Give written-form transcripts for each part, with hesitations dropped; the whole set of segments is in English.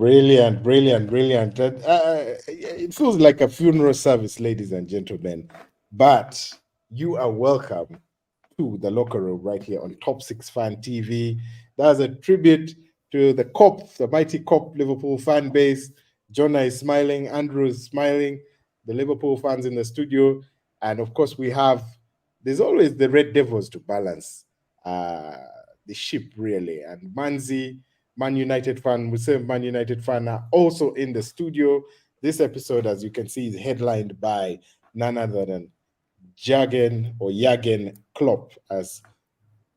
Brilliant, brilliant, brilliant. It feels like a funeral service, ladies and gentlemen. But you are welcome to the locker room right here on Top 6 Fan TV. That's a tribute to the COP, the mighty COP Liverpool fan base. Jonah is smiling, Andrew is smiling, the Liverpool fans in the studio. And of course, there's always the Red Devils to balance the ship, really. And Manzi, Man United fan, Muslim Man United fan are also in the studio. This episode, as you can see, is headlined by none other than Jurgen Klopp, as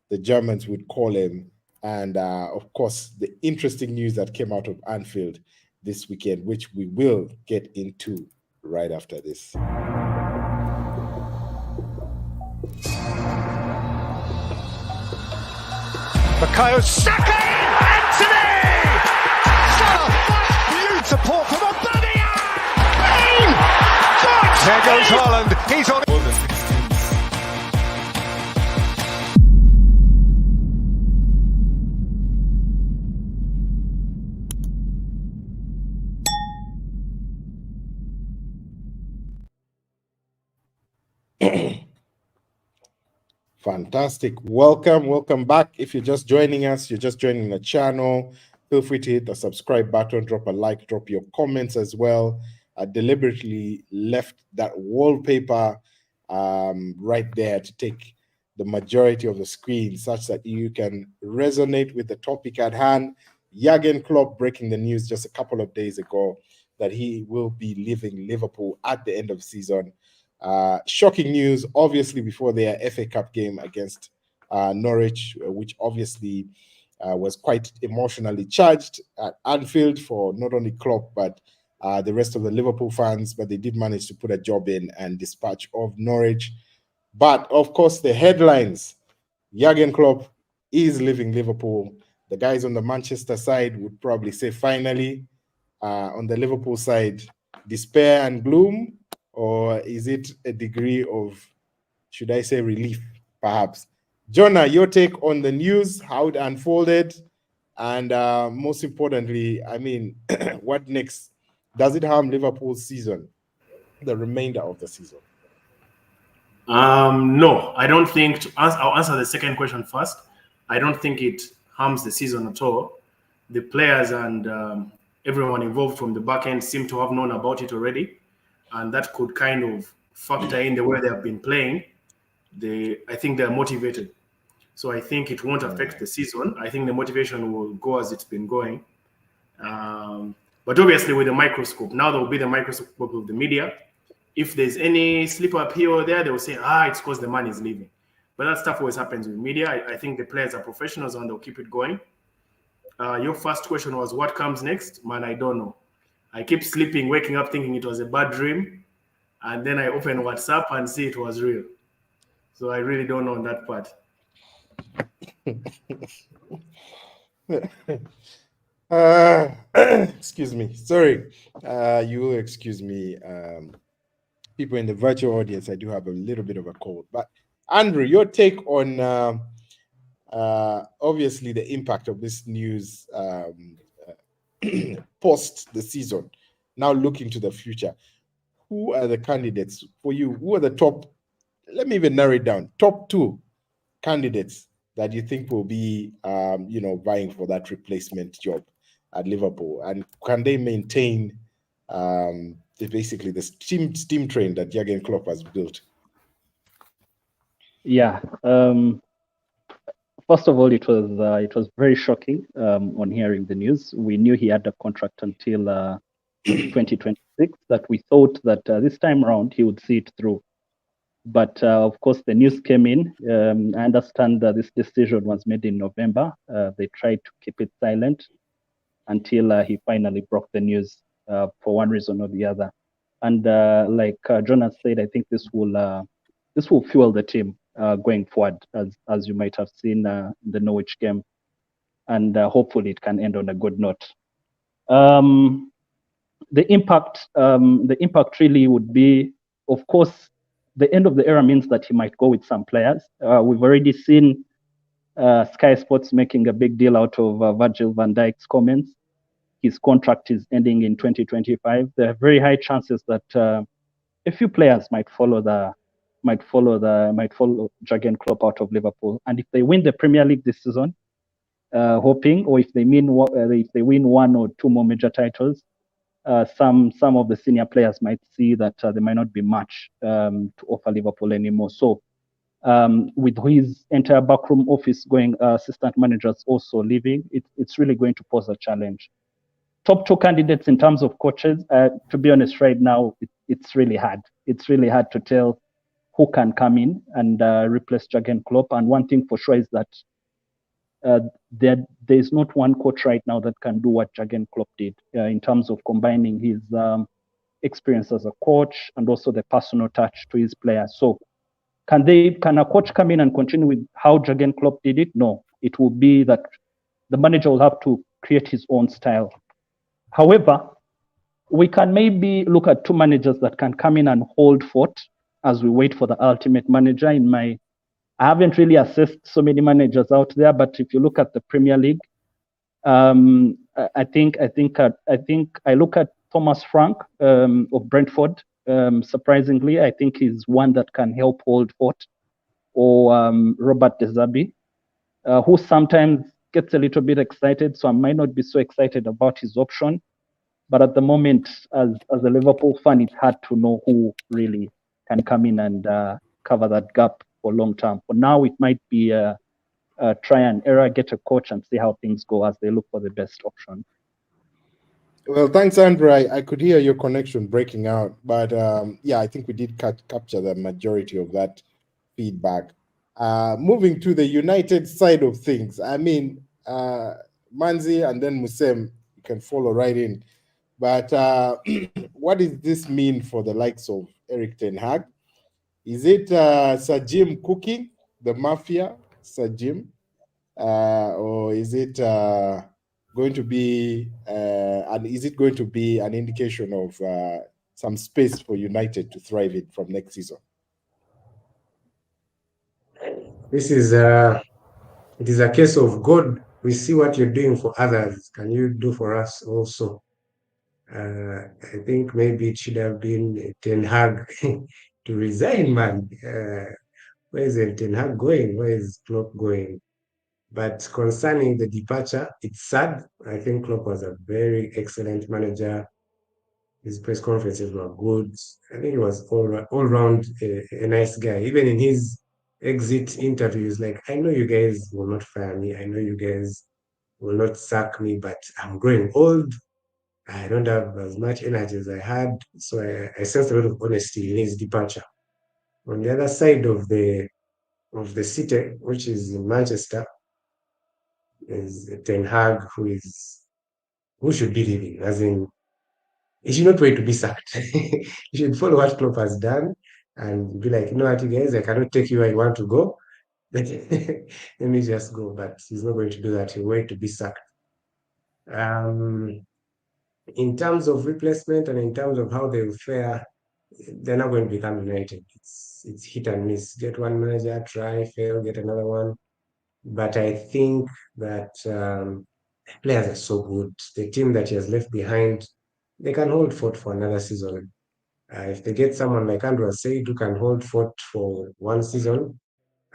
the Germans would call him. And of course, the interesting news that came out of Anfield this weekend, which we will get into right after this. Bukayo Saka! Anthony! Salah! Beautiful from Aubameyang! Bang! There goes Haaland. He's on. Fantastic. Welcome back. If you're just joining us, you're just joining the channel, feel free to hit the subscribe button, drop a like, drop your comments as well. I deliberately left that wallpaper right there to take the majority of the screen such that you can resonate with the topic at hand. Jurgen Klopp breaking the news just a couple of days ago that he will be leaving Liverpool at the end of the season. Shocking news, obviously, before their FA Cup game against Norwich, which obviously was quite emotionally charged at Anfield for not only Klopp, but the rest of the Liverpool fans. But they did manage to put a job in and dispatch of Norwich. But, of course, the headlines, Jurgen Klopp is leaving Liverpool. The guys on the Manchester side would probably say finally. On the Liverpool side, despair and gloom. Or is it a degree of, should I say, relief, perhaps? Jonah, your take on the news, how it unfolded, and most importantly, I mean, what next? Does it harm Liverpool's season, the remainder of the season? No, I don't think. I'll answer the second question first. I don't think it harms the season at all. The players and everyone involved from the back end seem to have known about it already. And that could kind of factor in the way they have been playing. I think they're motivated. So I think it won't affect the season. I think the motivation will go as it's been going. But obviously with the microscope, now there will be the microscope of the media. If there's any slip up here or there, they will say, it's because the man is leaving. But that stuff always happens with media. I think the players are professionals and they'll keep it going. Your first question was, what comes next? Man, I don't know. I keep sleeping, waking up thinking it was a bad dream. And then I open WhatsApp and see it was real. So I really don't know on that part. Excuse me. Sorry. You will excuse me. People in the virtual audience, I do have a little bit of a cold. But Andrew, your take on obviously the impact of this news post the season, now looking to the future. Who are the candidates for you? Who are the top, let me even narrow it down, top 2 candidates that you think will be, vying for that replacement job at Liverpool? And can they maintain basically the steam train that Jurgen Klopp has built? Yeah. First of all, it was very shocking on hearing the news. We knew he had a contract until 2026, that we thought that this time around he would see it through. But of course, the news came in. I understand that this decision was made in November. They tried to keep it silent until he finally broke the news for one reason or the other. And like Jonas said, I think this will fuel the team going forward, as you might have seen in the Norwich game, and hopefully it can end on a good note. The impact really would be, of course, the end of the era means that he might go with some players. We've already seen Sky Sports making a big deal out of Virgil van Dijk's comments. his contract is ending in 2025. There are very high chances that a few players might follow Jurgen Klopp out of Liverpool. And if they win the Premier League this season, hoping, or if they win one or two more major titles, some of the senior players might see that there might not be much to offer Liverpool anymore. So with his entire backroom office going, assistant managers also leaving, it's really going to pose a challenge. Top two candidates in terms of coaches, to be honest, right now, it's really hard. It's really hard to tell who can come in and replace Jurgen Klopp. And one thing for sure is that there's not one coach right now that can do what Jurgen Klopp did in terms of combining his experience as a coach and also the personal touch to his players. So can a coach come in and continue with how Jurgen Klopp did it? No, it will be that the manager will have to create his own style. However, we can maybe look at two managers that can come in and hold fort as we wait for the ultimate manager. I haven't really assessed so many managers out there, but if you look at the Premier League, I think I look at Thomas Frank of Brentford. Surprisingly, I think he's one that can help hold fort, or Robert De Zerbi, who sometimes gets a little bit excited, so I might not be so excited about his option. But at the moment, as a Liverpool fan, it's hard to know who really can come in and cover that gap for long term. For now, it might be a try and error, get a coach and see how things go as they look for the best option. Well, thanks, Andrew. I could hear your connection breaking out, but yeah, I think we did capture the majority of that feedback. Moving to the United side of things, I mean, Manzi and then Musem, you can follow right in. But what does this mean for the likes of Eric Ten Hag? Is it Sir Jim cooking the mafia, Sir Jim? Or is it going to be an indication of some space for United to thrive in from next season? This is it is a case of God. We see what you're doing for others. Can you do for us also? I think maybe it should have been Ten Hag to resign, man. Where is Ten Hag going? Where is Klopp going? But concerning the departure, it's sad. I think Klopp was a very excellent manager. His press conferences were good. I think he was all round a nice guy. Even in his exit interviews, like, I know you guys will not fire me. I know you guys will not sack me, but I'm growing old. I don't have as much energy as I had. So I sensed a lot of honesty in his departure. On the other side of the city, which is in Manchester, is Ten Hag, who should be leaving. As in, he should not wait to be sacked. He should follow what Klopp has done and be like, you know what, you guys, I cannot take you where you want to go. Let me just go. But he's not going to do that. He'll wait to be sacked. In terms of replacement and in terms of how they will fare, they're not going to become United. It's hit and miss. Get one manager, try, fail, get another one. But I think that players are so good. The team that he has left behind, they can hold fort for another season. If they get someone like Andrew said who can hold fort for one season,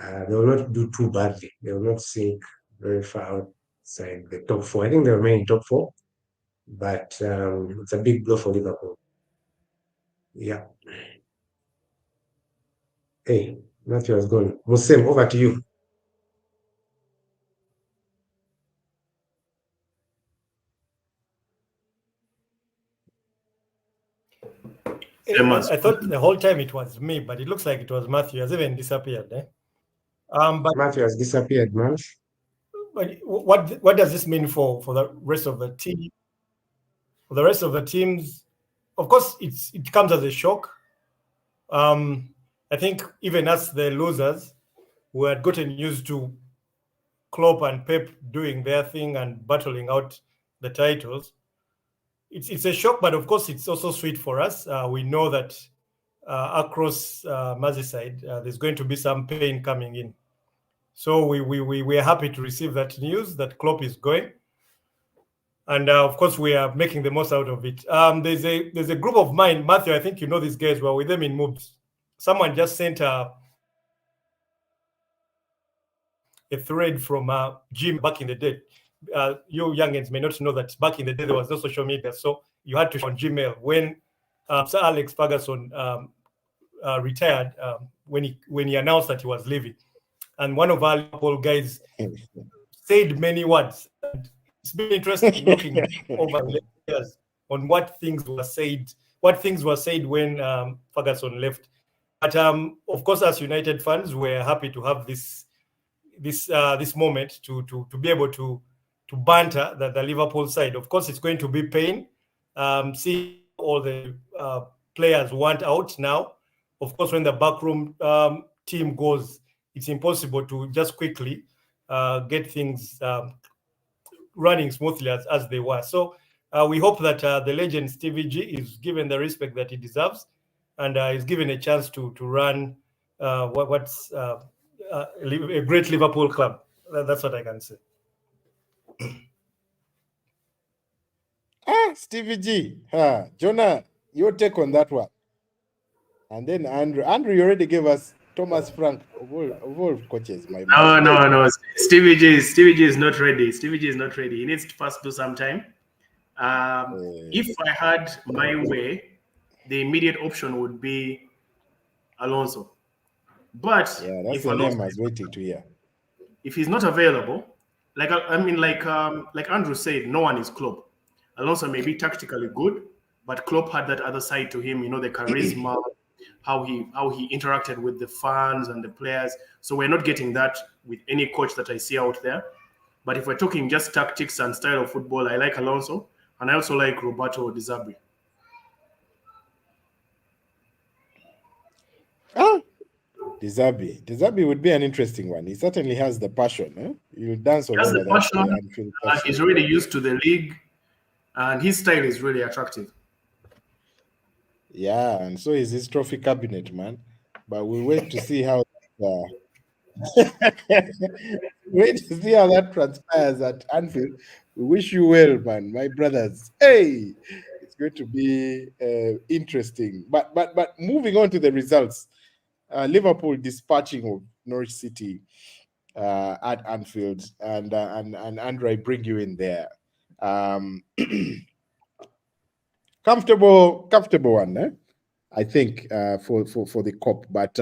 they will not do too badly. They will not sink very far outside the top four. I think they remain in top four, but it's a big blow for Liverpool. Yeah. Hey, Matthew has gone. Musem, over to you. I thought the whole time it was me, but it looks like it was Matthew. He has even disappeared. But Matthew has disappeared, man. But what does this mean for the rest of the team? For the rest of the teams, of course, it comes as a shock. I think even us, the losers, who had gotten used to Klopp and Pep doing their thing and battling out the titles, it's a shock, but of course it's also sweet for us. We know that across Merseyside, there's going to be some pain coming in. So we are happy to receive that news that Klopp is going. And of course, we are making the most out of it. There's a group of mine, Matthew. I think you know these guys. We're with them in moves. Someone just sent a thread from Jim back in the day. You youngins may not know that back in the day there was no social media, so you had to on Gmail when Sir Alex Ferguson retired when he announced that he was leaving, and one of our Liverpool guys said many words. It's been interesting looking over the years on what things were said when Ferguson left. But of course, as United fans, we're happy to have this moment to be able to banter the Liverpool side. Of course, it's going to be pain. See all the players want out now. Of course, when the backroom team goes, it's impossible to just quickly get things running smoothly as they were. So we hope that the legend Stevie G is given the respect that he deserves, and is given a chance to run what's a great Liverpool club. That's what I can say. Stevie G. Jonah, your take on that one. And then Andrew. Andrew, you already gave us Thomas Frank of all coaches. No. Stevie G is not ready. Stevie G is not ready. He needs to first do some time. If I had my way, the immediate option would be Alonso. But that's the name I was waiting to hear. If he's not available, like Andrew said, no one is Klopp. Alonso may be tactically good, but Klopp had that other side to him, the charisma, how he interacted with the fans and the players. So we're not getting that with any coach that I see out there. But if we're talking just tactics and style of football, I like Alonso, and I also like Roberto De Zerbi. De Zerbi would be an interesting one. He certainly has the passion. He'll dance all over that passion. He's really used to the league, and his style is really attractive. Yeah, and so is his trophy cabinet, man. But we'll wait to see how that transpires at Anfield. We wish you well, man, my brothers. Hey, it's going to be interesting. But moving on to the results, Liverpool dispatching of Norwich City at Anfield, and Andrew, I bring you in there. Comfortable one, I think, for the cup. But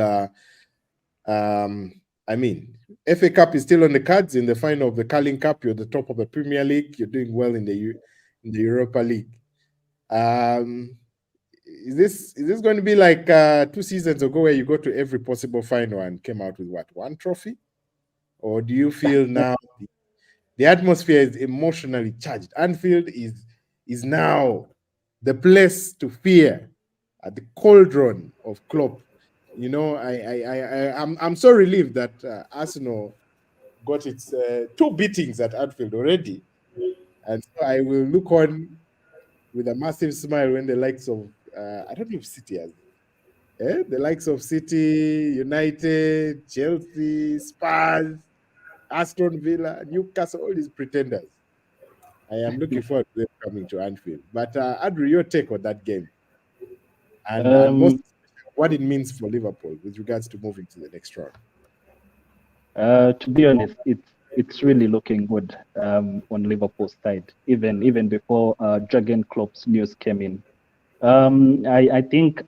I mean, FA Cup is still on the cards. In the final of the Carling Cup, you're the top of the Premier League. You're doing well in the Europa League. Is this going to be like 2 seasons ago where you go to every possible final and came out with what, 1 trophy? Or do you feel now the atmosphere is emotionally charged? Anfield is now the place to fear, at the cauldron of Klopp. I'm so relieved that Arsenal got its 2 beatings at Anfield already, and so I will look on with a massive smile when the likes of I don't know if City has the likes of City, United, Chelsea, Spurs, Aston Villa, Newcastle, all these pretenders. I am looking forward to them coming to Anfield. But Andrew, your take on that game, and most what it means for Liverpool with regards to moving to the next round. To be honest, it's really looking good on Liverpool's side, even before Jurgen Klopp's news came in. I think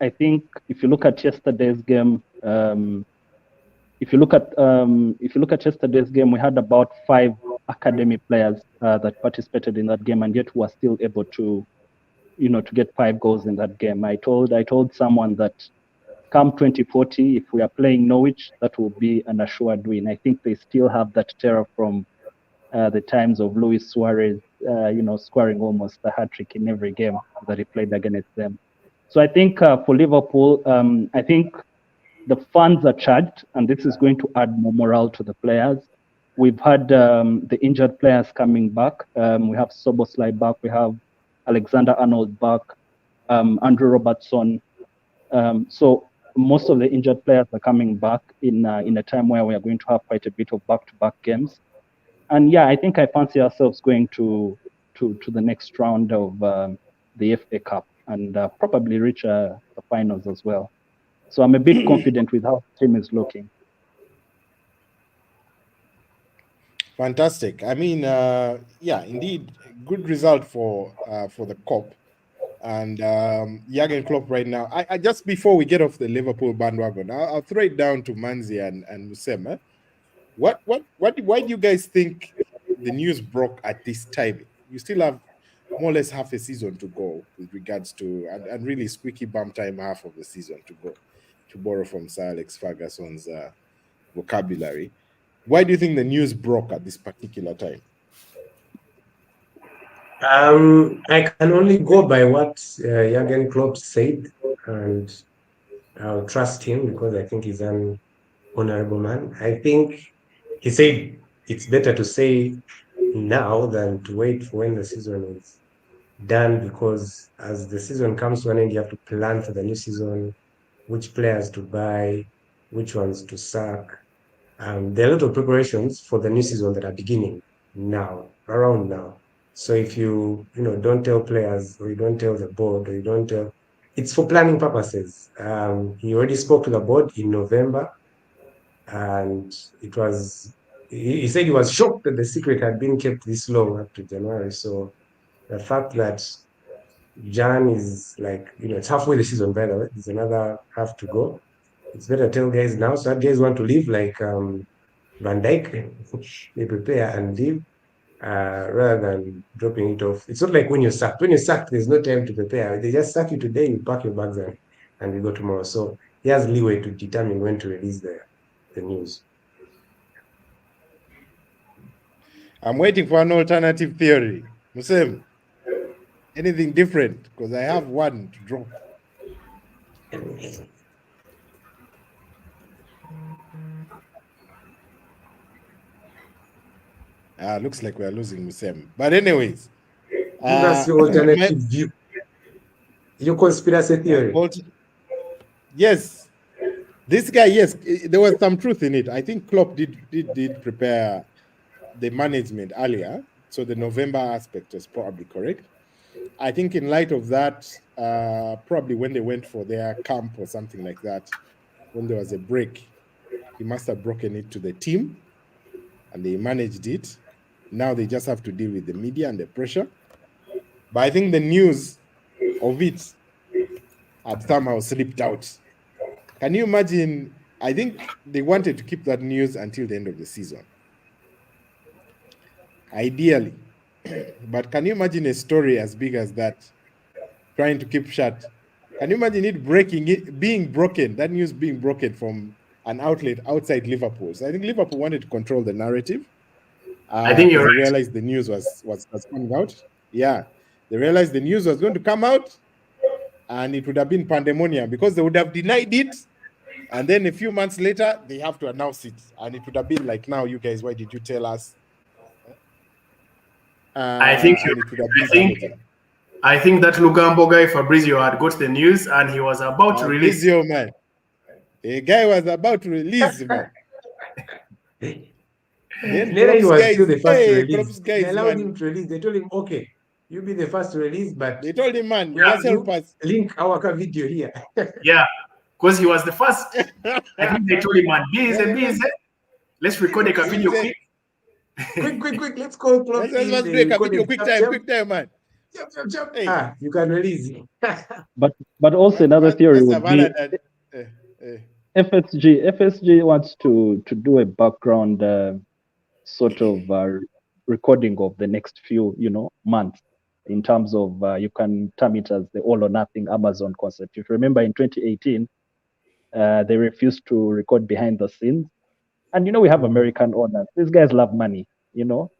if you look at yesterday's game, if you look at yesterday's game, we had about 5 academy players that participated in that game, and yet we were still able to get 5 goals in that game. I told someone that come 2040, if we are playing Norwich, that will be an assured win. I think they still have that terror from the times of Luis Suarez, scoring almost a hat-trick in every game that he played against them. So I think for Liverpool, I think the fans are charged, and this is going to add more morale to the players. We've had the injured players coming back. We have Szoboszlai back. We have Alexander-Arnold back, Andrew Robertson. So most of the injured players are coming back in a time where we are going to have quite a bit of back-to-back games. And yeah, I think I fancy ourselves going to to the next round of the FA Cup and probably reach the finals as well. So I'm a bit confident with how the team is looking. Fantastic. I mean, yeah, indeed, good result for the Cup. And Jurgen Klopp right now. I just before we get off the Liverpool bandwagon, I'll throw it down to Manzi and Musema. Why do you guys think the news broke at this time? You still have more or less half a season to go with regards to and really squeaky bum time half of the season to go, to borrow from Sir Alex Ferguson's vocabulary. Why do you think the news broke at this particular time? I can only go by what Jurgen Klopp said, and I'll trust him because I think he's an honorable man. I think he said it's better to say now than to wait for when the season is done, because as the season comes to an end, you have to plan for the new season, which players to buy, which ones to sack. There are a lot of preparations for the new season that are beginning now, around now. So if you don't tell players, or you don't tell the board, or you don't tell, it's for planning purposes. He already spoke to the board in November, and he said he was shocked that the secret had been kept this long up to January. So the fact that Jan is it's halfway the season, by the way, there's another half to go. It's better to tell guys now, so that guys want to leave like Van Dijk, they prepare and leave, rather than dropping it off. It's not like when you're sacked. When you're sacked, there's no time to prepare. They just sack you today, you pack your bags and you go tomorrow. So he has leeway to determine when to release the news. I'm waiting for an alternative theory. Musem, anything different? Because I have one to drop. Looks like we're losing Musem. But anyways. Give us your alternative view. Your conspiracy theory. Yes. This guy, yes, there was some truth in it. I think Klopp did prepare the management earlier. So the November aspect was probably correct. I think in light of that, probably when they went for their camp or something like that, when there was a break, he must have broken it to the team and they managed it. Now they just have to deal with the media and the pressure. But I think the news of it had somehow slipped out. Can you imagine? I think they wanted to keep that news until the end of the season. Ideally. But can you imagine a story as big as that trying to keep shut? Can you imagine it being broken, that news being broken from an outlet outside Liverpool? So I think Liverpool wanted to control the narrative. I think you're right. They realized the news was coming out. Yeah. They realized the news was going to come out and it would have been pandemonium because they would have denied it. And then a few months later, they have to announce it. And it would have been like, now, you guys, why did you tell us? I think that Lugambo guy, Fabrizio, had got the news and he was about to release. Fabrizio, man. The guy was about to release, man. Then he was still the first to release. They allowed him to release. They told him, okay, you be the first to release, but they told him, man, just help us. Link our video here. Yeah, because he was the first. I think they told him, man, busy. Let's record a video quick. Quick, let's call Klopp. Let's break a video quick time, man. Jump. Hey. You can release. But also another theory would be FSG wants to do a background sort of recording of the next few months, in terms of you can term it as the all or nothing Amazon concept. If you remember in 2018, they refused to record behind the scenes, and we have American owners. These guys love money. You'll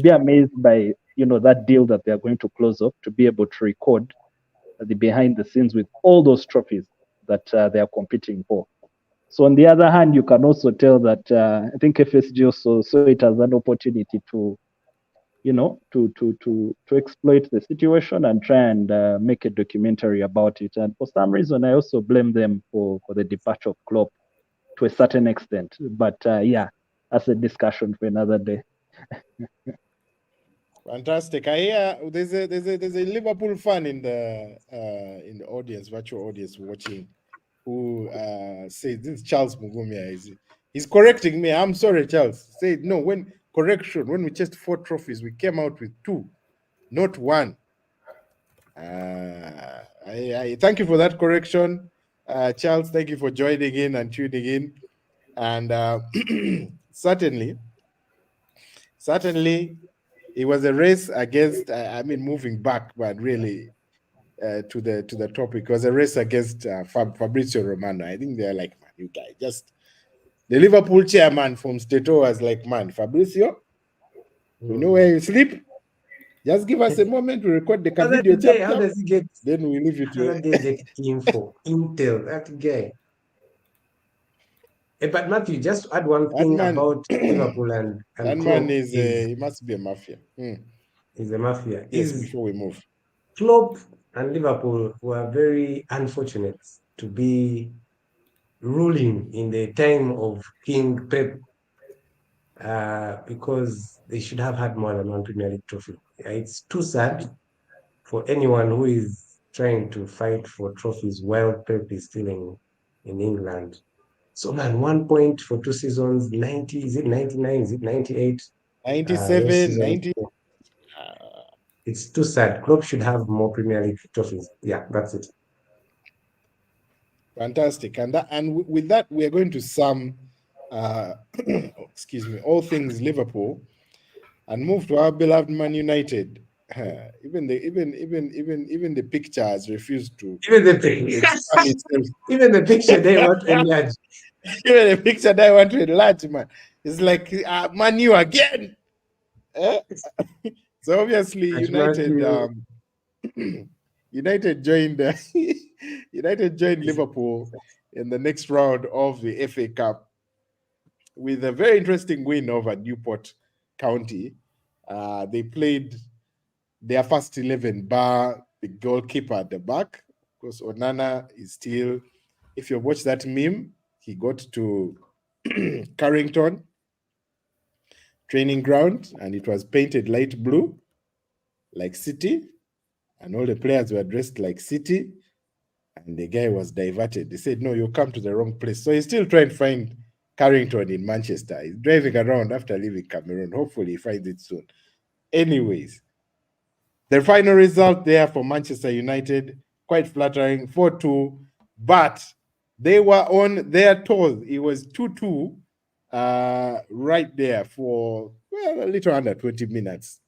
be amazed by that deal that they are going to close off to be able to record the behind the scenes with all those trophies that they are competing for. So on the other hand, you can also tell that I think FSG also saw it as an opportunity to, to exploit the situation and try and make a documentary about it. And for some reason, I also blame them for the departure of Klopp to a certain extent. But yeah, that's a discussion for another day. Fantastic. I hear there's a Liverpool fan in the audience, virtual audience watching, who says this is Charles Mugumia. He's correcting me. I'm sorry, Charles. Said no, when we chased 4 trophies, we came out with 2, not 1. I thank you for that correction. Charles, thank you for joining in and tuning in. And certainly, it was a race against, moving back, but really to the topic, it was a race against Fabrizio Romano. I think they're like, man, you guys just, the Liverpool chairman from Stato was like, man, Fabrizio, we know where you sleep. Just give us a moment, we record the video chap. How does he get? Then we leave it How does he get info? Intel, that guy. But Matthew, just to add one thing about Liverpool and that Klopp man is he must be a mafia. He's a mafia. Yes, before we move. Klopp and Liverpool were very unfortunate to be ruling in the time of King Pep, because they should have had more than 1 Premier League trophy. It's too sad for anyone who is trying to fight for trophies while Pep is still in England. So, man, 1 point for 2 seasons, 90, is it 99, is it 98? 97, 90. It's too sad. Klopp should have more Premier League trophies. Yeah, that's it. Fantastic. And with that, we are going to sum, excuse me, all things Liverpool, and move to our beloved Man United. Even the picture has refused to. Even the picture they want to enlarge. Even the picture they want to enlarge, man. It's like Man U again. So obviously United United joined Liverpool in the next round of the FA Cup with a very interesting win over Newport County. They played their first 11 bar the goalkeeper at the back. Of course, Onana is still, if you watch that meme, he got to Carrington training ground and it was painted light blue like City, and all the players were dressed like City, and the guy was diverted. They said, no, you come to the wrong place. So he's still trying to find Carrington in Manchester. He's driving around after leaving Cameroon. Hopefully he finds it soon. Anyways, the final result there for Manchester United, quite flattering, 4-2, but they were on their toes. It was 2-2 right there for, well, a little under 20 minutes.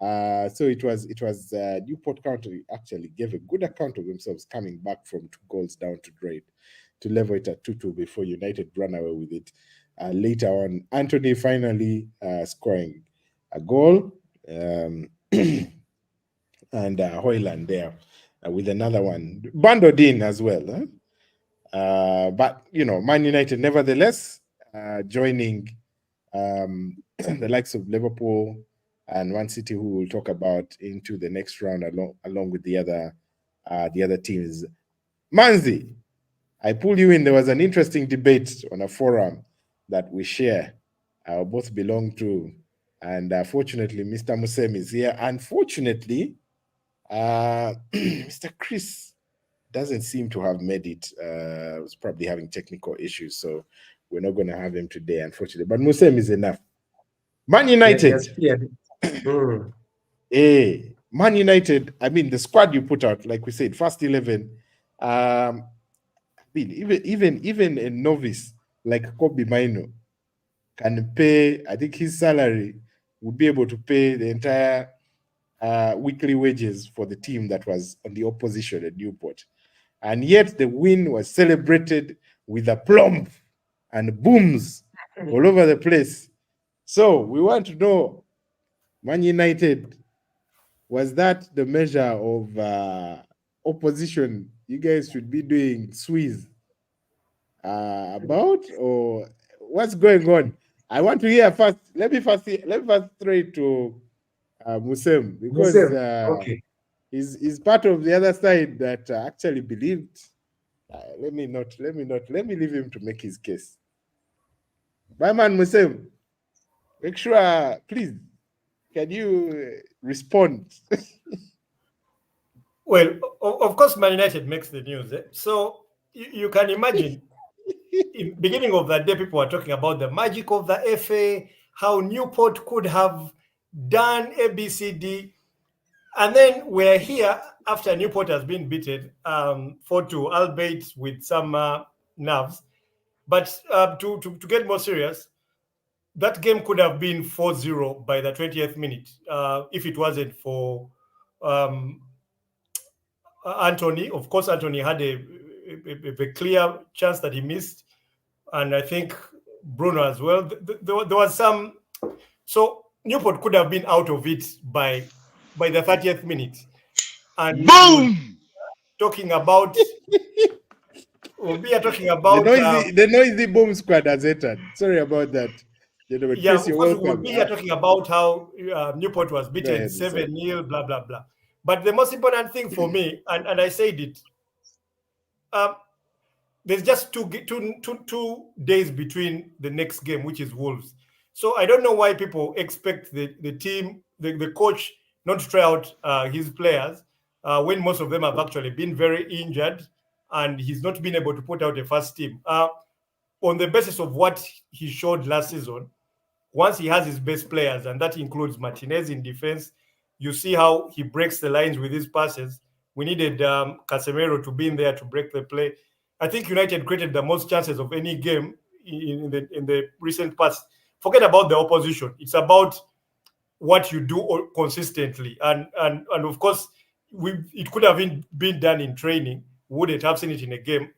So it was Newport County actually gave a good account of themselves coming back from 2 goals down to draw to level it at 2-2 before United ran away with it. Later on, Anthony finally scoring a goal, and Hoyland there with another one, bundled in as well. But Man United nevertheless joining the likes of Liverpool and Man City, who we'll talk about, into the next round along with the other teams. Manzi, I pull you in. There was an interesting debate on a forum that we share, both belong to, and fortunately, Mr. Musem is here. Unfortunately, Mr. Chris doesn't seem to have made it. Was probably having technical issues, so we're not going to have him today, unfortunately. But Musem is enough. Man United. Man United, I mean, the squad you put out, like we said, first 11, even a novice like Kobe Maino can pay, I think his salary would be able to pay the entire weekly wages for the team that was on the opposition at Newport. And yet the win was celebrated with aplomb and booms all over the place. So we want to know, Man United, was that the measure of opposition you guys should be doing squeeze about, or what's going on? I want to hear first. Let me first throw it to Musem, because okay. he's part of the other side that actually believed. Let me leave him to make his case. My man Musem, make sure, please. Can you respond? Well, of course, Man United makes the news. So you can imagine, in beginning of that day, people were talking about the magic of the FA, how Newport could have done ABCD, and then we're here after Newport has been beaten 4-2, albeit with some nerves. But to get more serious, that game could have been 4-0 by the 20th minute if it wasn't for um, Anthony. Of course, Anthony had a clear chance that he missed, and I think Bruno as well. There was some. So Newport could have been out of it by the 30th minute. And Boom! talking about we are talking The about noisy boom squad has entered. Sorry about that. Gentlemen, yeah, Chris, of you're course we will welcome. be here talking about how Newport was beaten ahead, sorry. 7-0, blah blah blah. But the most important thing for me, and I said it, there's just two days between the next game, which is Wolves. So I don't know why people expect the team, the coach, not to try out his players when most of them have actually been very injured and he's not been able to put out a first team. On the basis of what he showed last season, once he has his best players, and that includes Martinez in defense, you see how he breaks the lines with his passes. We needed Casemiro to be in there to break the play. I think United created the most chances of any game in the recent past. Forget about the opposition. It's about what you do consistently, and of course, it could have been done in training. We wouldn't have seen it in a game,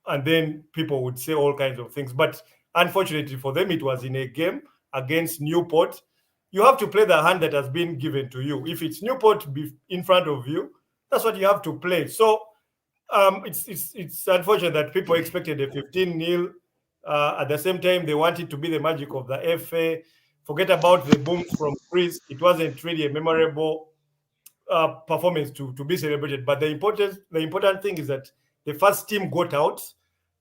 and then people would say all kinds of things. But unfortunately for them, it was in a game against Newport. You have to play the hand that has been given to you. If it's Newport in front of you, that's what you have to play. So it's unfortunate that people expected a 15-0. At the same time, they wanted to be the magic of the FA. Forget about the booms from Chris. It wasn't really a memorable performance to be celebrated. But the important thing is that the first team got out,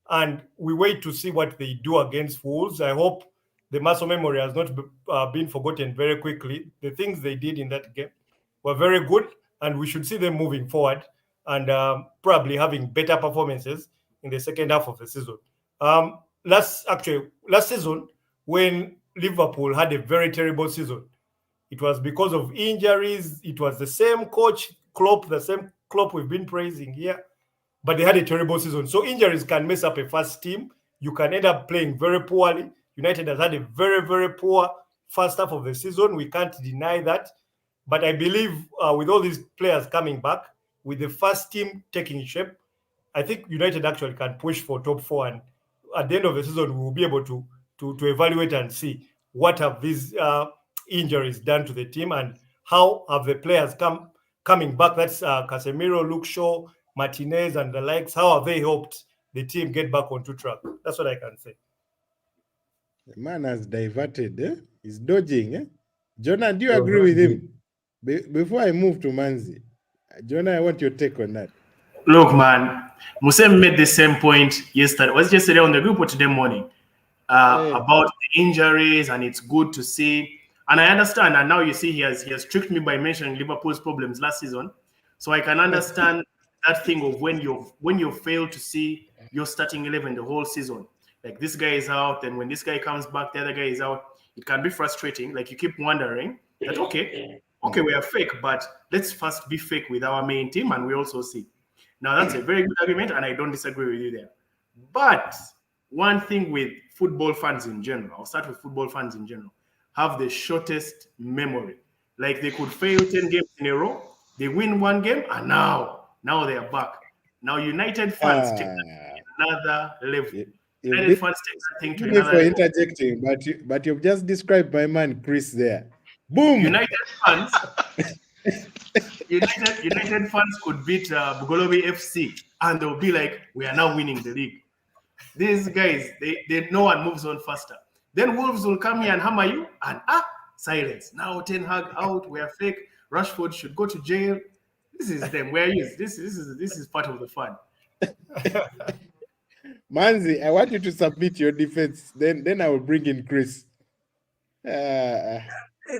and we wait to see what they do against Wolves. I hope the muscle memory has not been forgotten very quickly. The things they did in that game were very good, and we should see them moving forward and probably having better performances in the second half of the season. Last season, when Liverpool had a very terrible season, it was because of injuries. It was the same coach, Klopp, the same Klopp we've been praising here, but they had a terrible season. So injuries can mess up a first team. You can end up playing very poorly. United has had a very, very poor first half of the season. We can't deny that. But I believe with all these players coming back, with the first team taking shape, I think United actually can push for top four. And at the end of the season, we will be able to evaluate and see what have these injuries done to the team and how have the players coming back. That's Casemiro, Luke Shaw, Martinez, and the likes. How have they helped the team get back onto track? That's what I can say. The man has diverted. He's dodging. Jonah, do you agree with him? Before I move to Manzi, Jonah, I want your take on that. Look, man, Musem made the same point yesterday. Was yesterday on the group or today morning about the injuries, and it's good to see. And I understand. And now you see, he has tricked me by mentioning Liverpool's problems last season, so I can understand that thing of when you fail to see your starting 11 the whole season. Like, this guy is out, and when this guy comes back, the other guy is out. It can be frustrating. Like, you keep wondering that, okay, we are fake, but let's first be fake with our main team, and we also see. Now, that's a very good argument, and I don't disagree with you there. But one thing with football fans in general, I'll start with football fans in general, have the shortest memory. Like, they could fail 10 games in a row, they win one game, and now they are back. Now, United fans take that to another level. United fans take that thing to another level. Interjecting, but you've just described my man Chris there. Boom. United fans could beat Bugolobi FC, and they'll be like, we are now winning the league. These guys, they no one moves on faster. Then Wolves will come here and hammer you, and silence. Now Ten Hag out, we are fake. Rashford should go to jail. This is them. Where is this is part of the fun. Manzi, I want you to submit your defense. Then I will bring in Chris.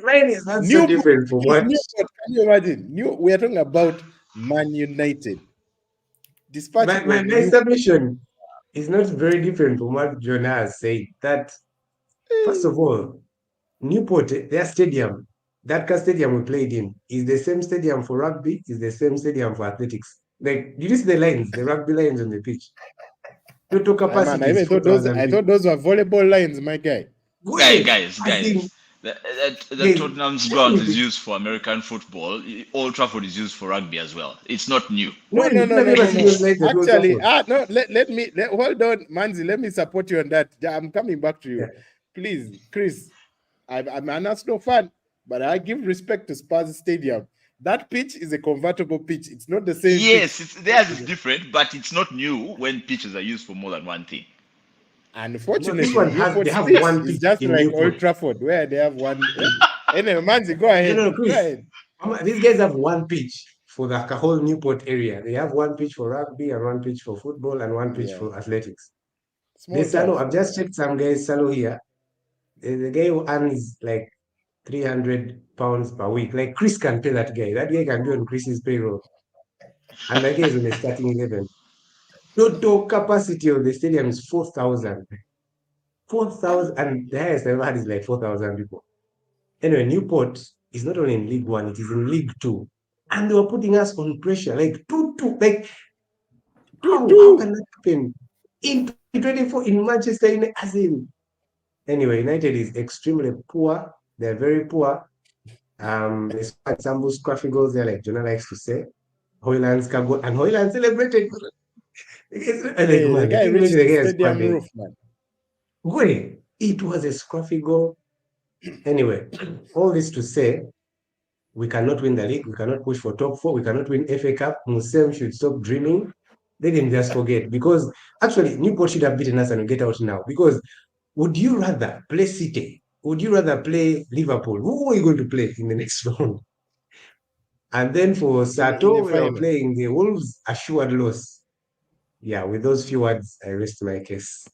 Mine is not so Newport different from is what Newport. Can you imagine? We are talking about Man United. Dispatch my was New. submission is not very different from what Jonah has said. That first of all, Newport, their stadium, that stadium we played in, is the same stadium for rugby, is the same stadium for athletics. Like, did you see the lines, the rugby lines on the pitch? Total I man, capacity I is even thought those. 4,000 I people. thought those were volleyball lines, my guy. Wait, as in, Guys. The guys, Tottenham's let ground me is be. used for American football. Old Trafford is used for rugby as well. It's not new. No, Wait, no, people no, have no, never no, seen no. those lines at Old Actually, Trafford. no. Hold on, Manzi. Let me support you on that. Yeah, I'm coming back to Yeah. you, please, Chris. I'm an Arsenal fan, but I give respect to Spurs Stadium. That pitch is a convertible pitch. It's not the same Yes, pitch. theirs is different, but it's not new when pitches are used for more than one thing. No, this Unfortunately, one has, they Newport's have pitch one is pitch just in like Old Newport. Trafford, where they have one. Anyway, Manzi, go No, ahead. no, Go Chris. ahead. These guys have one pitch for the whole Newport area. They have one pitch for rugby and one pitch for football and one pitch Yeah, for athletics. The small town, Salo, I've small just town. checked some guys' Salo here. The guy who earns like £300 per week. Like Chris can pay that guy. That guy can be on Chris's payroll. And the guy is on the starting 11. Total capacity of the stadium is 4,000. 4,000. And the highest I've ever had is like 4,000 people. Anyway, Newport is not only in League One, it is in League Two. And they were putting us on pressure, like 2-2. Like, how Two. can that happen? In 2024 in Manchester United, as in. Anyway, United is extremely poor. They're very poor. They scored some scruffy goals there, like Jonah likes to say. Hoyland's can go, and Hoyland celebrated. Like, Hey, the man, guy can you imagine reached the the guy has scored stadium there? roof, man. Wait, it was a scruffy goal. Anyway, all this to say, we cannot win the league. We cannot push for top four. We cannot win FA Cup. Musem should stop dreaming. They didn't just forget because actually Newport should have beaten us and get out now. Because would you rather play City? Would you rather play Liverpool? Who are you going to play in the next round? And then for In the Sato, we are final. playing the Wolves, assured loss. Yeah, with those few words, I rest my case.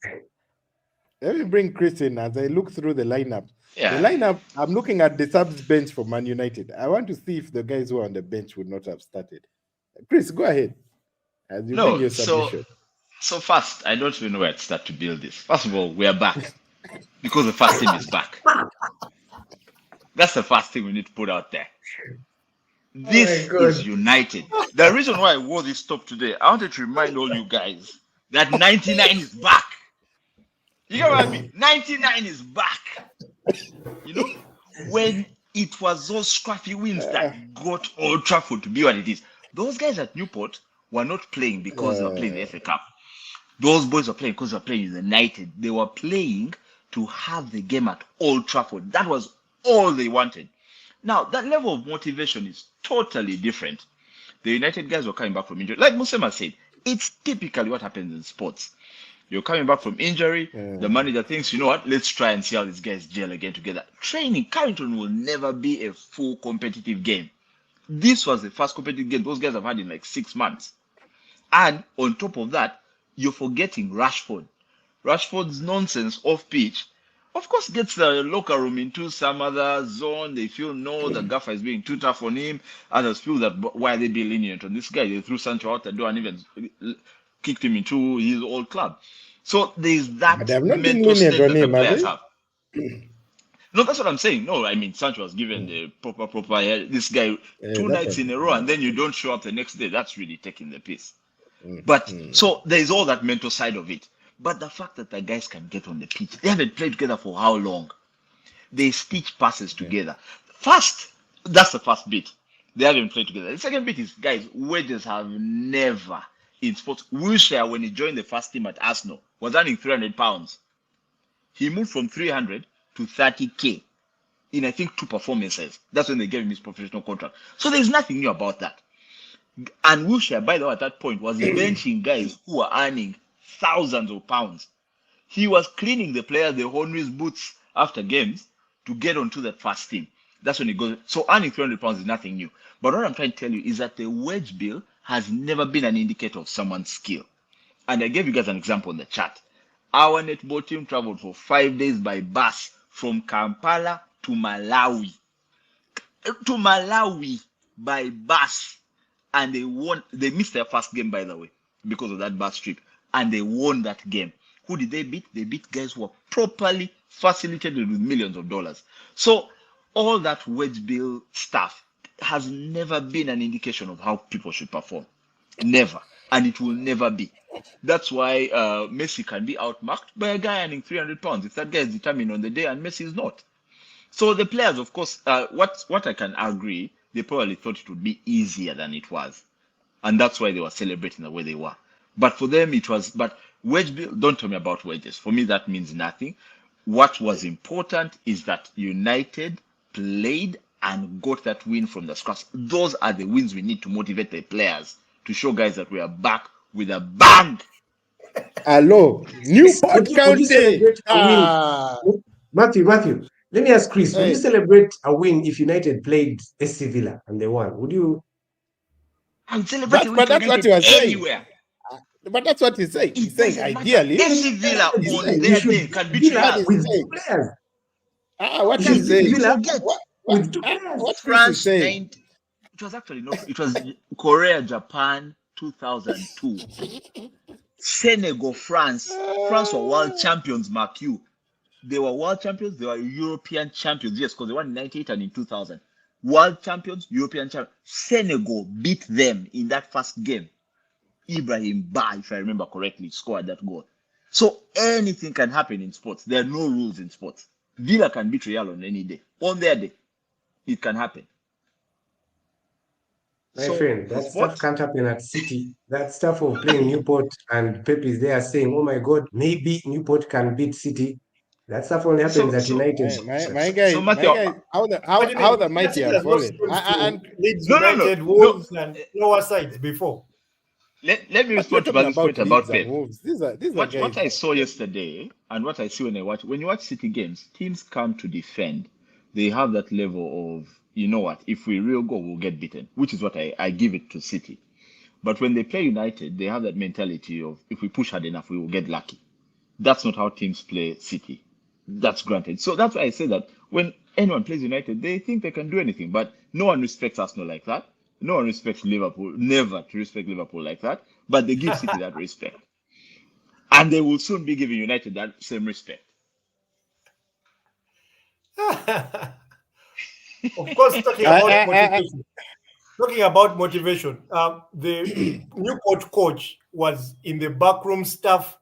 Let me bring Chris in as I look through the lineup. The Yeah. lineup, I'm looking at the subs bench for Man United. I want to see if the guys who are on the bench would not have started. Chris, go ahead as you bring No, your so submission. so first, I don't even know where to start to build this. First of all, we are back because the first team is back. That's the first thing we need to put out there. Oh my This God. is United. The reason why I wore this top today, I wanted to remind all you guys that 99 is back. You get what I mean? 99 is back. You know, when it was those scruffy wins that got Old Trafford to be what it is. Those guys at Newport were not playing because they were playing the FA Cup. Those boys were playing because they were playing United. They were playing to have the game at Old Trafford. That was all they wanted. Now, that level of motivation is totally different. The United guys were coming back from injury. Like Musema said, it's typically what happens in sports. You're coming back from injury. The manager thinks, you know what, let's try and see how these guys gel again together. Training, Carrington will never be a full competitive game. This was the first competitive game those guys have had in like 6 months. And on top of that, you're forgetting Rashford. Rashford's nonsense off pitch, of course, gets the locker room into some other zone. They feel no, the gaffer is being too tough on him. Others feel that why are they being lenient on this guy? They threw Sancho out the door and even kicked him into his old club. So there's But that they have not been mental lenient state on that the him, have players they? have. No, that's what I'm saying. No, I mean Sancho was given the proper. This guy two That nights one. in a row, and then you don't show up the next day. That's really taking the piss. But so there's all that mental side of it. But the fact that the guys can get on the pitch, they haven't played together for how long? They stitch passes together. First, that's the first bit. They haven't played together. The second bit is, guys, wages have never in sports. Wilshere, when he joined the first team at Arsenal, was earning £300. He moved from 300 to 30K in, I think, 2 performances. That's when they gave him his professional contract. So there's nothing new about that. And Wilshere, by the way, at that point, was benching guys who were earning thousands of pounds. He was cleaning the players, the Henry's boots after games to get onto that first team. That's when he goes. So earning £300 is nothing new. But what I'm trying to tell you is that the wage bill has never been an indicator of someone's skill. And I gave you guys an example in the chat. Our netball team traveled for 5 days by bus from Kampala to Malawi. to Malawi by bus, and they won. They missed their first game, by the way, because of that bus trip, and they won that game. Who did they beat? They beat guys who were properly facilitated with millions of dollars. So all that wage bill stuff has never been an indication of how people should perform. Never. And it will never be. That's why Messi can be outmarked by a guy earning 300 pounds if that guy is determined on the day and Messi is not. So the players, of course, what I can agree, they probably thought it would be easier than it was. And that's why they were celebrating the way they were. But for them, it was, but wage bill, don't tell me about wages. For me, that means nothing. What was important is that United played and got that win from the scratch. Those are the wins we need to motivate the players, to show guys that we are back with a bang. Hello, Newport Would you County. celebrate a win? Matthew, let me ask Chris, would you celebrate a win if United played AC Villa and they won? Would you? I would celebrate But that's what he was saying. anywhere. But that's what he's saying. He's saying ideally, AC Villa on their day can beat Villa Real. with two players. what he's saying. Villa What with two players. Chris is France, saying. it was actually not. It was Korea, Japan, 2002. Senegal, France. France were world champions, Mark you. They were world champions. They were European champions. Yes, because they won in 98 and in 2000. World champions, European champions. Senegal beat them in that first game. Ibrahim Ba, if I remember correctly, scored that goal. So anything can happen in sports. There are no rules in sports. Villa can beat Real on any day. On their day, it can happen. My friend, that stuff can't happen at City. That stuff of playing Newport and Pep is there saying, oh my God, maybe Newport can beat City. That stuff only happens at United. My guy, how the mighty have fallen. Leeds United, Wolves, and lower sides before. Let me respond to this point about Pep. These are What I saw yesterday and what I see when you watch City games, teams come to defend. They have that level of, you know what, if we real go, we'll get beaten, which is what I give it to City. But when they play United, they have that mentality of, if we push hard enough, we will get lucky. That's not how teams play City. That's granted. So that's why I say that when anyone plays United, they think they can do anything. But no one respects Arsenal like that. No one respects Liverpool. Never to respect Liverpool like that. But they give City that respect. And they will soon be giving United that same respect. Of course, talking about motivation, the Newport coach was in the backroom staff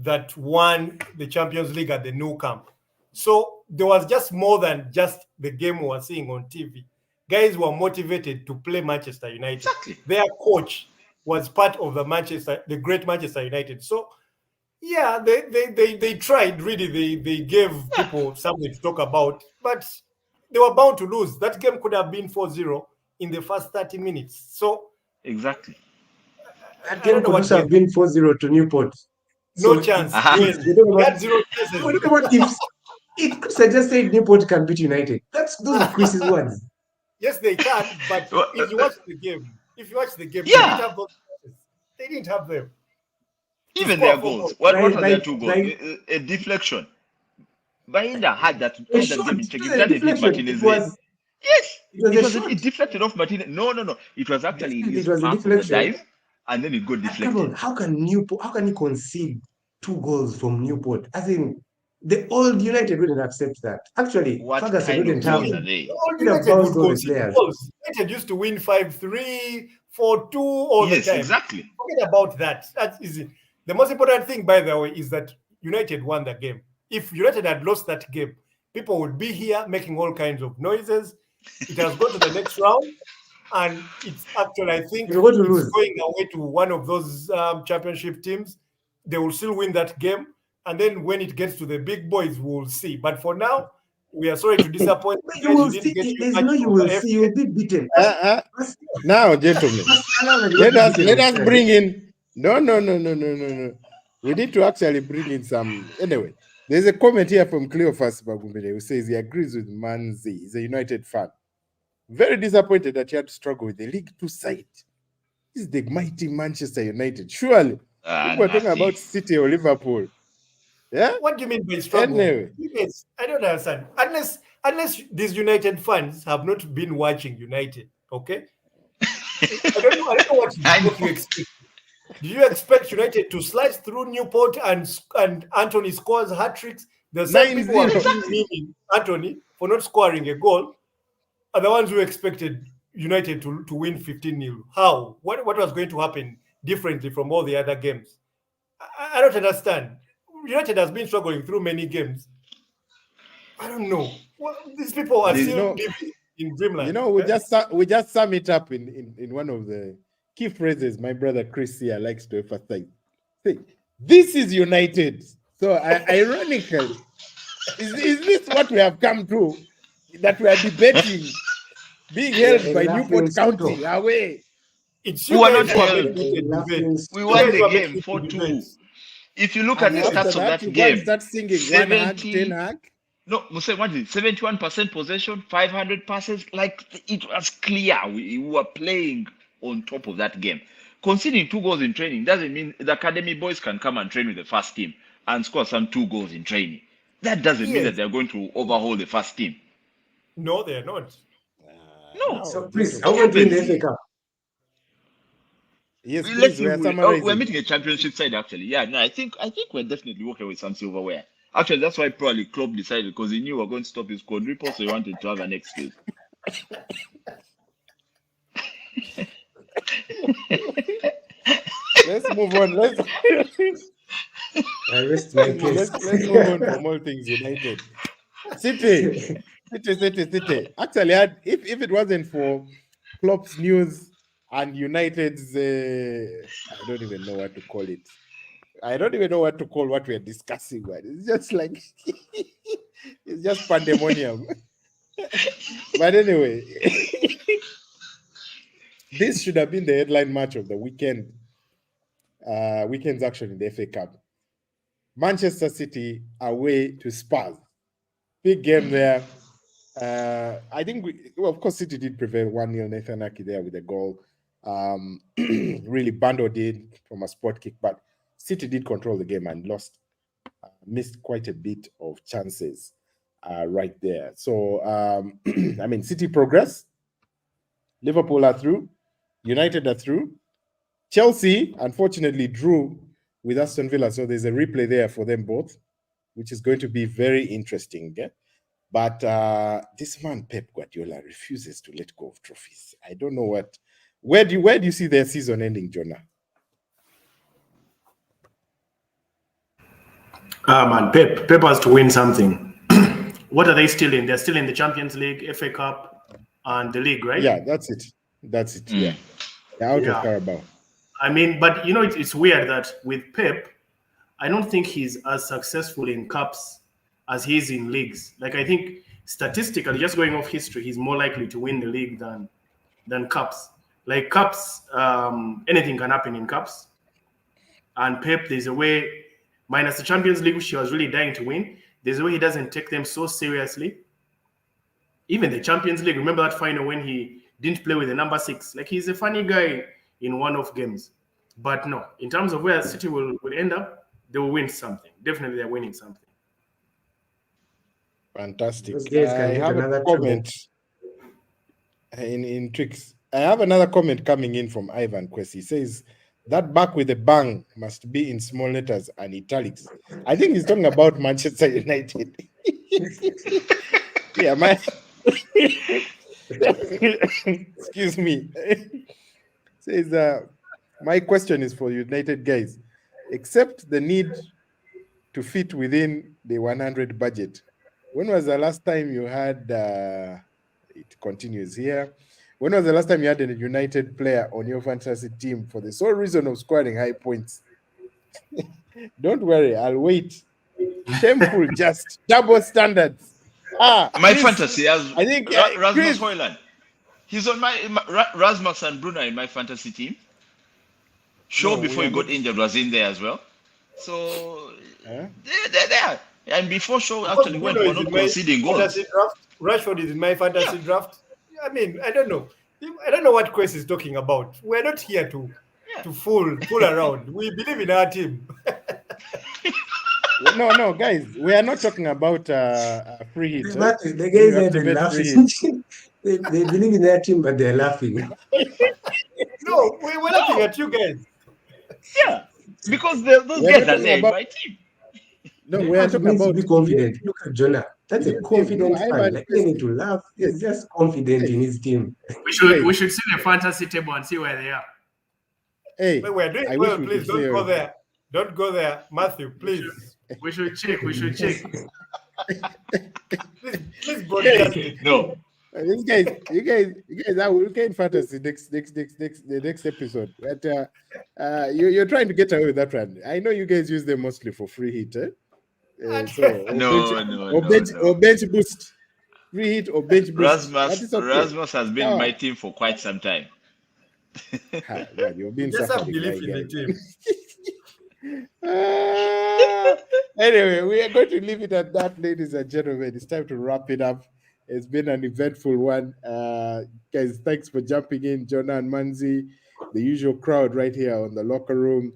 that won the Champions League at the Nou Camp. So there was just more than just the game we were seeing on TV. Guys were motivated to play Manchester United. Exactly. Their coach was part of the great Manchester United. So yeah, they tried really. They gave people something to talk about, but they were bound to lose. That game could have been 4-0 in the first 30 minutes. So exactly. That game could have been 4-0 to Newport. No chance. Yes. We had 0 chances. What about if Chris had just said Newport can beat United? Those are Chris's words. Yes, they can, but if you watch the game, yeah. they didn't have them. Even their goals. What are their 2 goals? A deflection. Bainda had that game in check. That hit Martinez. Yes. It deflected off Martinez. No. It was actually it was a deflection. Dive, and then it got deflected. Come on, how can you concede 2 goals from Newport? As in, the old United wouldn't accept that. Actually, Ferguson wouldn't have them. United used to win 5-3, 4-2 all the time. Yes, exactly. Forget about that. That's easy. The most important thing, by the way, is that United won the game. If United had lost that game, people would be here making all kinds of noises. It has gone to the next round, and it's actually, I think, it's going away to one of those championship teams. They will still win that game, and then when it gets to the big boys, we'll see. But for now, we are sorry to disappoint you. Will see. You will see. You'll be beaten. Now, gentlemen, let us bring in. No. We need to actually bring in some. Anyway, there's a comment here from Cleophas Bagumbele who says he agrees with Manzi. He's a United fan. Very disappointed that he had to struggle with the League 2 side. This is the mighty Manchester United. Surely, people are talking about City or Liverpool. Yeah. What do you mean by struggle? Anyway, You guys, I don't understand. Unless these United fans have not been watching United, okay? I don't know what I what you know. expect. Do you expect United to slice through Newport and Anthony scores hat tricks? The same people who have 9-0. been Exactly. meaning Anthony for not scoring a goal are the ones who expected United to win 15-0. How? What was going to happen differently from all the other games? I don't understand. United has been struggling through many games. I don't know. Well, these people are You The, still know, living in dreamland. we Eh? just sum it up in one of the key phrases my brother Chris here likes to emphasize. Say, this is United. So ironically, is this what we have come to? That we are debating being held A by laughing Newport County stock. away. It's we you were guys not who are held. making A it a debate. laughing We You won guys stock. the who are game making it a 4-2. debate. If you look at And the after stats Yes. of that, that you go and game, start singing one hug, 10 70, hug. no, Muse, what is it? 71% possession, 500 passes. Like it was clear we were playing on top of that game. Conceding 2 goals in training doesn't mean the academy boys can come and train with the first team and score some 2 goals in training. That doesn't mean that Yes. they're going to overhaul the first team. No, they're not. No, So Now, this please, is are what we going to win happens the FA is Cup? yes, let's please. see. We are We're summarizing. meeting a championship side actually. Yeah, no, I think we're definitely working with some silverware. Actually, that's why probably Klopp decided because he knew we were going to stop his quadruple, so he wanted to have an excuse. Let's move on. I rest my case. Let's move on from all things United. City, City. Actually, if it wasn't for Klopp's news and United's, I don't even know what to call it. I don't even know what to call what we're discussing. But it's just like it's just pandemonium. But anyway, this should have been the headline match of the weekend. Weekend's action in the FA Cup. Manchester City away to Spurs. Big game there. I think, of course, City did prevail 1-0. Nathan Aki there with a goal. Really, Bando did from a spot kick, but City did control the game and missed quite a bit of chances right there. So, I mean, City progress. Liverpool are through. United are through. Chelsea, unfortunately, drew with Aston Villa. So there's a replay there for them both, which is going to be very interesting. Yeah? But this man, Pep Guardiola, refuses to let go of trophies. I don't know what. Where do you see their season ending, Jonah? Man, Pep has to win something. What are they still in? They're still in the Champions League, FA Cup, and the league, right? Yeah, that's it. That's it. Yeah, they're out of Carabao. I mean, but you know, it's weird that with Pep, I don't think he's as successful in cups as he is in leagues. Like I think statistically, just going off history, he's more likely to win the league than cups. Like cups, anything can happen in cups. And Pep, there's a way, minus the Champions League, which he was really dying to win, there's a way he doesn't take them so seriously. Even the Champions League, remember that final when he didn't play with the number 6? Like he's a funny guy in one-off games. But no, in terms of where City will end up, they will win something. Definitely they're winning something. Fantastic. Those guys can I get have a another treble. comment in tricks. I have another comment coming in from Ivan Quest. He says that back with a bang must be in small letters and italics. I think he's talking about Manchester United. Yeah, excuse me. Says my question is for United guys. Except the need to fit within the 100 budget. When was the last time you had it continues here? When was the last time you had a United player on your fantasy team for the sole reason of scoring high points? Don't worry, I'll wait. Shameful, just double standards. My Chris, fantasy has I think Rasmus Chris, Højlund. He's on my Rasmus and Bruno in my fantasy team. Shaw No, before we he are got not. injured was in there as well. So Huh? they're there. And before Shaw Because actually went, Bruno we're is in not my conceding goals. fantasy draft. Rashford is in my fantasy draft. I mean, I don't know. I don't know what Quest is talking about. We're not here to fool around. We believe in our team. No, guys, we are not talking about a free hit. Matthew, the When guys you have been activate free laughing. hit. they believe in their team, but they're laughing. No, we're laughing at you guys. Yeah, because those We're guys not are talking there in about. my team. No, we are It talking means to about be confident. Look at Jonah. That's a your team. No, confident I'm fan. at Like, you need to laugh. guys, He's just confident in his team. We should see the fantasy table and see where they are. Hey, Wait, we're doing I well. wish we Please could don't go say. there. Don't go there, Matthew. Please, We should check. please broadcast it. No, These guys, you guys are looking fantasy the next episode. But you're trying to get away with that one. I know you guys use them mostly for free hit. So or bench boost, free hit or bench boost. That is okay. Rasmus has been in my team for quite some time. Man, you're being Just have suffering, belief in the guys. team. Anyway, we are going to leave it at that, ladies and gentlemen. It's time to wrap it up. It's been an eventful one. Guys, thanks for jumping in, Jonah and Manzi, the usual crowd right here on the locker room.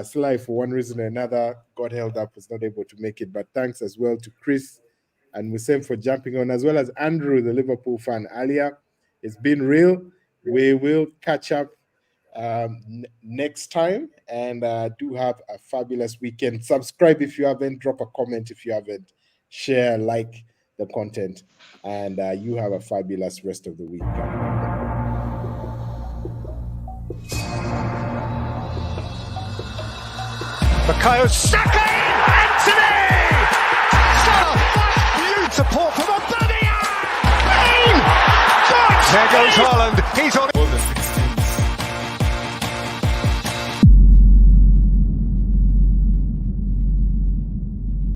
Sly, for one reason or another, got held up, was not able to make it. But thanks as well to Chris and Musem for jumping on, as well as Andrew, the Liverpool fan earlier. It's been real. We will catch up next time, and do have a fabulous weekend. Subscribe if you haven't, drop a comment if you haven't, share, like the content, and you have a fabulous rest of the week. Bukayo Saka! Anthony! Salah! Huge support from Aubameyang! Bang! There goes Haaland. He's on.